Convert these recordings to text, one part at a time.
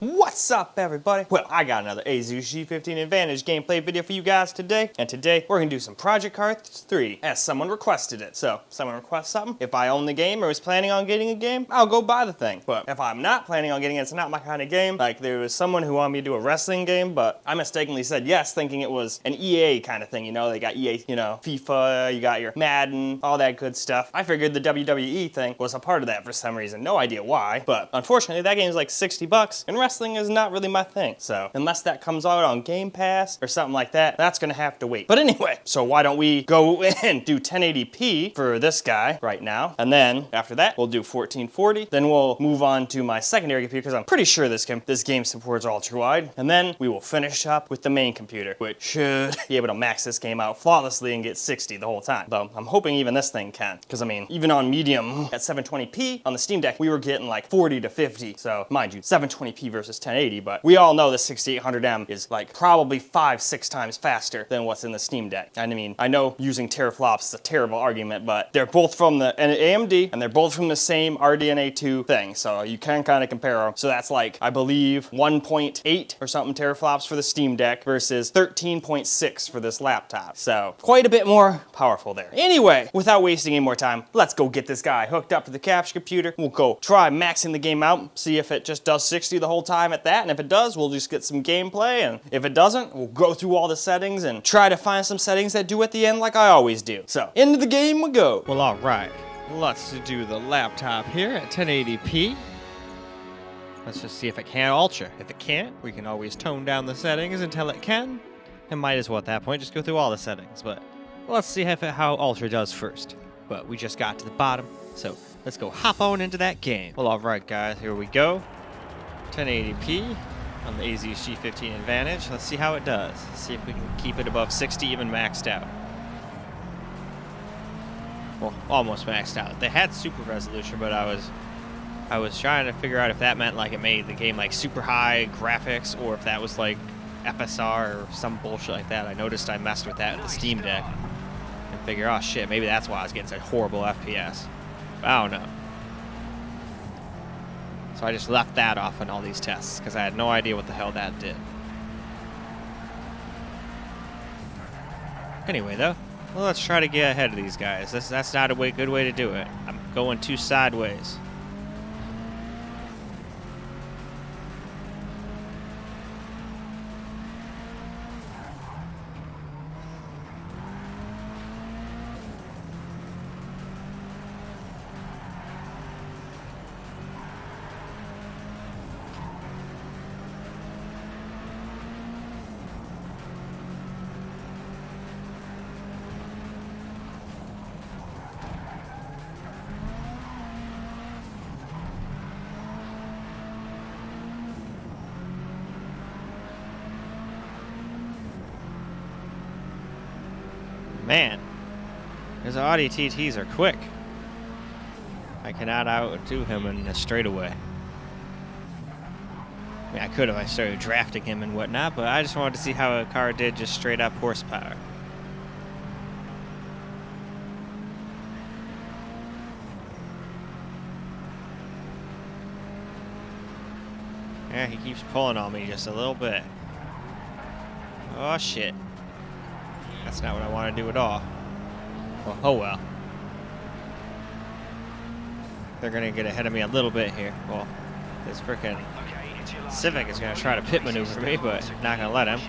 What's up, everybody? Well, I got another Asus G15 Advantage gameplay video for you guys today, and today we're gonna do some Project Cars 3 as someone requested it. So, someone requests something. If I own the game or was planning on getting a game, I'll go buy the thing. But if I'm not planning on getting it, it's not my kind of game. Like, there was someone who wanted me to do a wrestling game, but I mistakenly said yes, thinking it was an EA kind of thing. You know, they got EA, FIFA, you got your Madden, all that good stuff. I figured the WWE thing was a part of that for some reason. No idea why, but unfortunately, that game's like 60 bucks, and wrestling is not really my thing. So unless that comes out on Game Pass or something like that, that's gonna have to wait. But anyway, so why don't we go and do 1080p for this guy right now, and then after that we'll do 1440. Then we'll move on to my secondary computer because I'm pretty sure this game supports ultra wide, and then we will finish up with the main computer, which should be able to max this game out flawlessly and get 60 the whole time. Though I'm hoping even this thing can, because I mean, even on medium at 720p on the Steam Deck, we were getting like 40 to 50. So mind you, 720p versus 1080, but we all know the 6800M is like probably 5-6 times faster than what's in the Steam Deck. And I mean, I know using teraflops is a terrible argument, but they're both from the AMD and they're both from the same RDNA 2 thing, so you can kind of compare them. So that's like, I believe 1.8 or something teraflops for the Steam Deck versus 13.6 for this laptop. So quite a bit more powerful there. Anyway, without wasting any more time, let's go get this guy hooked up to the capture computer. We'll go try maxing the game out, see if it just does 60 the whole time at that, and if it does, we'll just get some gameplay, and if it doesn't, we'll go through all the settings and try to find some settings that do at the end like I always do. So, into the game we go. Well, all right. Let's do the laptop here at 1080p. Let's just see if it can ultra. If it can't, we can always tone down the settings until it can. And might as well at that point just go through all the settings. But let's see how ultra does first. But we just got to the bottom, so let's go hop on into that game. Well, all right, guys, here we go. 1080p on the Asus G15 Advantage. Let's see how it does. See if we can keep it above 60, even maxed out. Well, almost maxed out. They had super resolution, but I was trying to figure out if that meant like it made the game like super high graphics, or if that was like FSR or some bullshit like that. I noticed I messed with that with the Steam Deck and figured, oh shit, maybe that's why I was getting such horrible FPS. But I don't know. So I just left that off on all these tests because I had no idea what the hell that did. Anyway, though, well, let's try to get ahead of these guys. That's not a good way to do it. I'm going too sideways. Man, his Audi TTs are quick. I cannot outdo him in a straightaway. I mean, I could if I started drafting him and whatnot, but I just wanted to see how a car did just straight up horsepower. Yeah, he keeps pulling on me just a little bit. Oh shit. That's not what I want to do at all. Well, oh well. They're going to get ahead of me a little bit here. Well, this frickin' Civic is going to try to pit maneuver me, but not going to let him.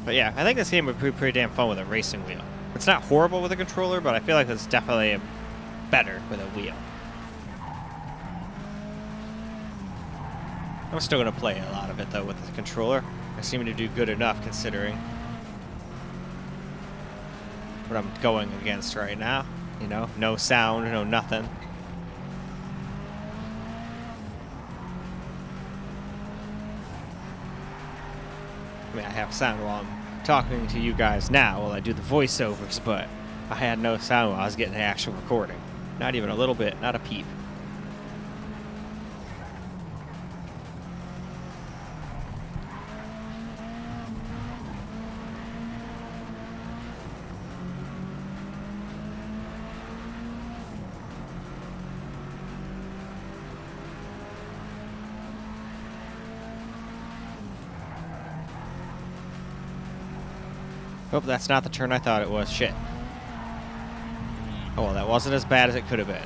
But yeah, I think this game would be pretty damn fun with a racing wheel. It's not horrible with a controller, but I feel like it's definitely better with a wheel. I'm still going to play a lot of it, though, with the controller. I seem to do good enough, considering what I'm going against right now. You know, no sound, no nothing. I mean, I have sound while I'm talking to you guys now while I do the voiceovers, but I had no sound while I was getting the actual recording. Not even a little bit, not a peep. Oh, that's not the turn I thought it was. Shit. Oh, well, that wasn't as bad as it could have been.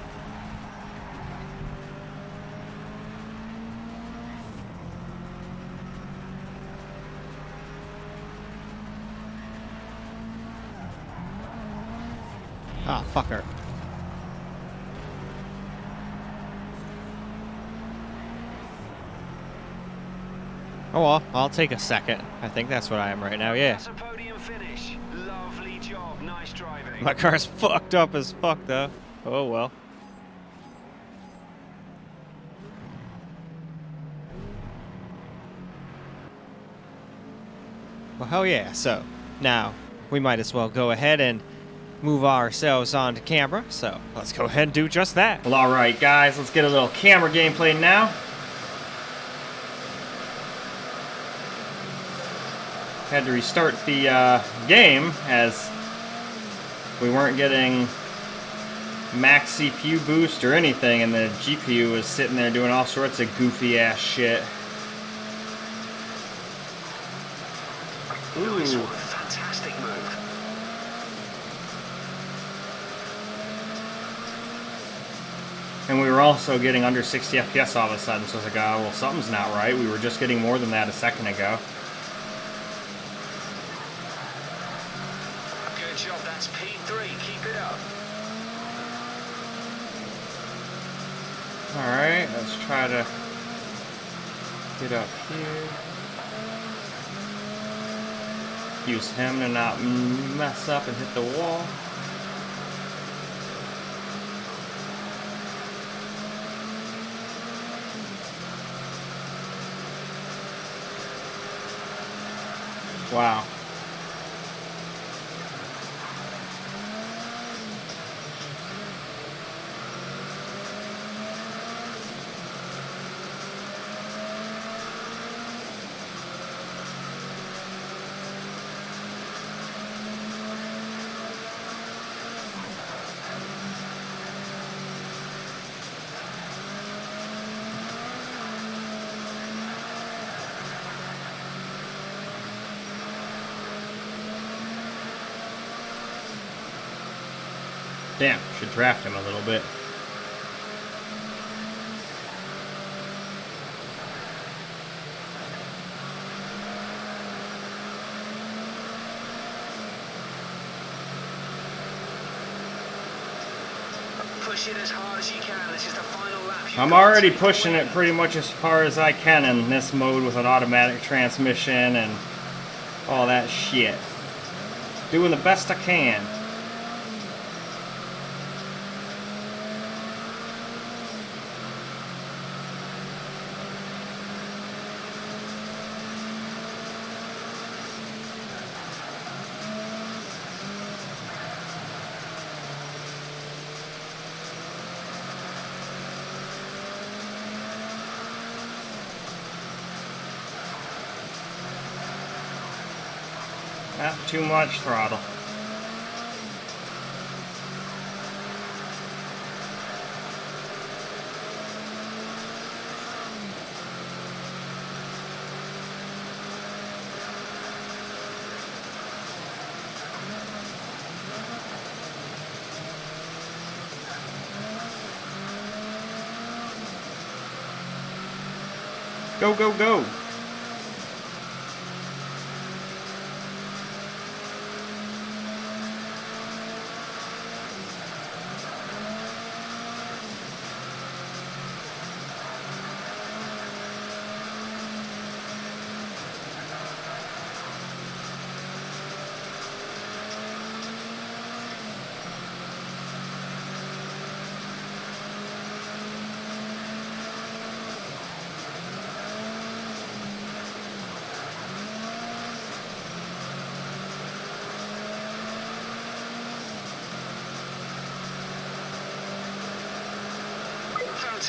Ah, fucker. Oh well, I'll take a second. I think that's what I am right now, yeah. That's a podium finish. Lovely job. Nice driving. My car's fucked up as fuck, though. Oh well. Well, hell yeah. So, now, we might as well go ahead and move ourselves onto camera. So, let's go ahead and do just that. Well, alright guys, let's get a little camera gameplay now. Had to restart the game as we weren't getting max CPU boost or anything, and the GPU was sitting there doing all sorts of goofy ass shit. Nice Ooh. one. Fantastic move. And we were also getting under 60 FPS all of a sudden, so I was like, oh, well, something's not right. We were just getting more than that a second ago. Good job. That's P3. Keep it up. Alright, let's try to get up here. Use him to not mess up and hit the wall. Wow. Damn, should draft him a little bit. Push it as hard as you can. This is the final lap. I'm already pushing it pretty much as far as I can in this mode with an automatic transmission and all that shit. Doing the best I can. Not too much throttle. Go, go, go!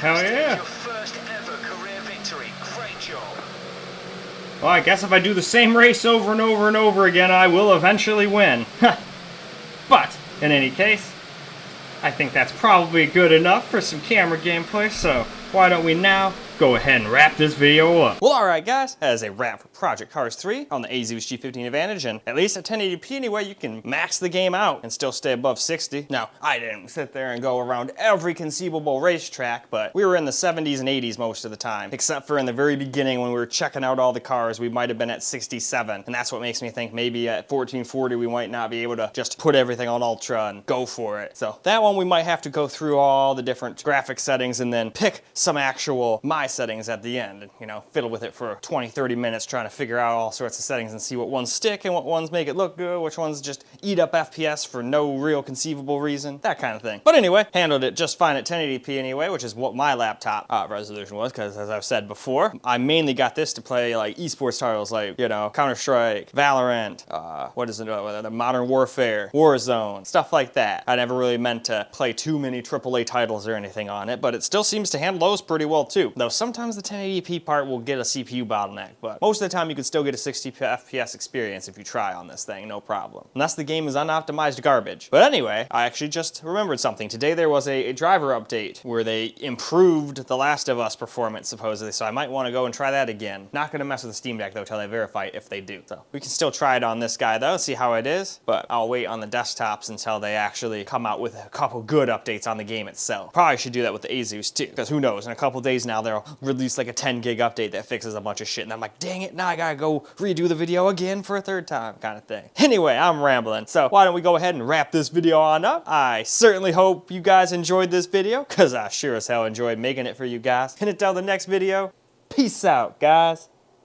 Hell yeah. Your first ever career victory. Great job. Well, I guess if I do the same race over and over and over again, I will eventually win. But, in any case, I think that's probably good enough for some camera gameplay, so why don't we now go ahead and wrap this video up. Well, alright guys, that is a wrap for Project Cars 3 on the Asus G15 Advantage, and at least at 1080p anyway, you can max the game out and still stay above 60. Now, I didn't sit there and go around every conceivable racetrack, but we were in the 70s and 80s most of the time, except for in the very beginning when we were checking out all the cars, we might have been at 67, and that's what makes me think maybe at 1440 we might not be able to just put everything on ultra and go for it. So that one we might have to go through all the different graphic settings and then pick some actual my settings at the end and, you know, fiddle with it for 20-30 minutes trying to figure out all sorts of settings and see what ones stick and what ones make it look good, which ones just eat up FPS for no real conceivable reason, that kind of thing. But anyway, handled it just fine at 1080p anyway, which is what my laptop resolution was, because as I've said before, I mainly got this to play like esports titles like, you know, Counter-Strike, Valorant, what is it, the Modern Warfare, Warzone, stuff like that. I never really meant to play too many AAA titles or anything on it, but it still seems to handle those pretty well too. Though sometimes the 1080p part will get a CPU bottleneck, but most of the time you can still get a 60 FPS experience if you try on this thing, no problem. Unless the game is unoptimized garbage. But anyway, I actually just remembered something. Today there was a driver update where they improved The Last of Us performance supposedly, so I might want to go and try that again. Not going to mess with the Steam Deck though till I verify if they do. So we can still try it on this guy though, see how it is, but I'll wait on the desktops until they actually come out with a couple good updates on the game itself. Probably should do that with the Asus too, because who knows, in a couple days now they'll release like a 10 gig update that fixes a bunch of shit, and I'm like, dang it, now I gotta go redo the video again for a third time kind of thing. Anyway, I'm rambling, so why don't we go ahead and wrap this video on up. I certainly hope you guys enjoyed this video, because I sure as hell enjoyed making it for you guys. And until the next video, peace out, guys.